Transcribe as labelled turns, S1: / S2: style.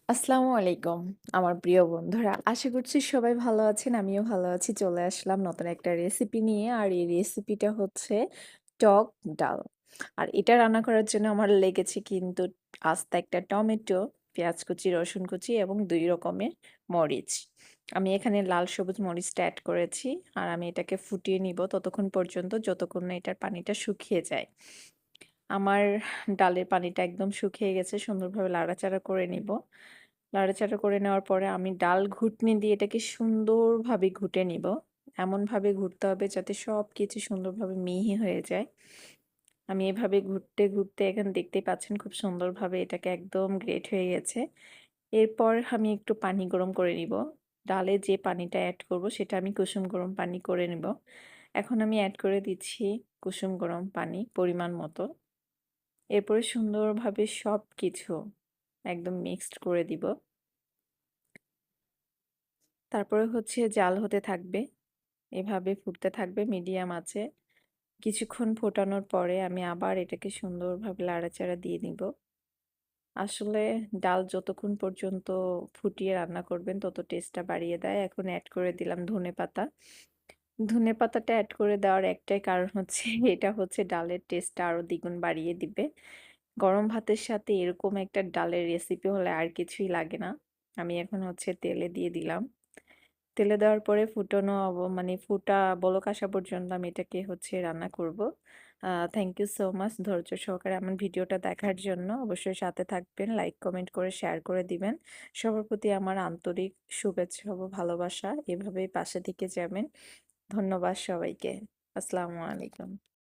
S1: আসসালামু আলাইকুম আমার প্রিয় বন্ধুরা। আশা করছি সবাই ভালো আছেন। আমিও ভালো আছি। চলে আসলাম নতুন একটা রেসিপি নিয়ে। আর এই রেসিপিটা হচ্ছে টক ডাল। আর এটা রান্না করার জন্য আমার লেগেছে কিন্তু আস্ত একটা টমেটো, পেঁয়াজ কুচি, রসুন কুচি এবং ২ রকমের মরিচ। আমি এখানে লাল সবুজ মরিচটা এড করেছি। আর আমি এটাকে ফুটিয়ে নিব ততক্ষণ পর্যন্ত যতক্ষণ না এটার পানিটা শুকিয়ে যায়। আমার ডালের পানিটা একদম শুকিয়ে গেছে। সুন্দরভাবে লাড়াচাড়া করে নিব। নাড়াচাড়া করে নেওয়ার পরে আমি ডাল ঘুটনি দিয়ে এটাকে সুন্দরভাবে ঘুটে নিব। এমনভাবে ঘুরতে হবে যাতে সবকিছু সুন্দরভাবে মিহি হয়ে যায়। আমি এভাবে ঘুরতে, ঘুরতে এখন দেখতেই পাচ্ছেন খুব সুন্দরভাবে এটাকে একদম গ্রেট হয়ে গেছে। এরপর আমি একটু পানি গরম করে নিব। ডালে যে পানিটা এড করব সেটা আমি কুসুম গরম পানি করে নিব। এখন আমি এড করে দিচ্ছি কুসুম গরম পানি পরিমাণ মতো। এরপরে সুন্দরভাবে সবকিছু একদম মিক্সড করে দিব। তারপরে হচ্ছে জাল হতে থাকবে। এভাবে ফুটতে থাকবে মিডিয়াম আঁচে। কিছুক্ষণ ফোটানোর পরে আমি আবার এটাকে সুন্দরভাবে লাড়াচাড়া দিয়ে নিব। আসলে ডাল যতক্ষণ পর্যন্ত ফুটিয়ে রান্না করবেন তত টেস্টটা বাড়িয়ে দেয়। এখন এড করে দিলাম ধনেপাতা। ধনেপাতাটা এড করে দেওয়ার একটাই কারণ হচ্ছে এটা হচ্ছে ডালের টেস্টটা আরো দ্বিগুণ বাড়িয়ে দিবে। গরম ভাতের সাথে এরকম একটা ডালের রেসিপি হলে আর কিছুই লাগে না। আমি এখন হচ্ছে তেলে দিয়ে দিলাম। তেলে দেওয়ার পরে ফুটানো মানে বলক আসা পর্যন্ত আমি এটাকে হচ্ছে রান্না করব। থ্যাংক ইউ সো মাচ ধৈর্য সহকারে আমার ভিডিওটা দেখার জন্য। অবশ্যই সাথে থাকবেন, লাইক, কমেন্ট করে শেয়ার করে দিবেন। সবার প্রতি আমার আন্তরিক শুভেচ্ছা ও ভালোবাসা। এভাবেই পাশে থেকে যাবেন। ধন্যবাদ সবাইকে। আসসালামু আলাইকুম।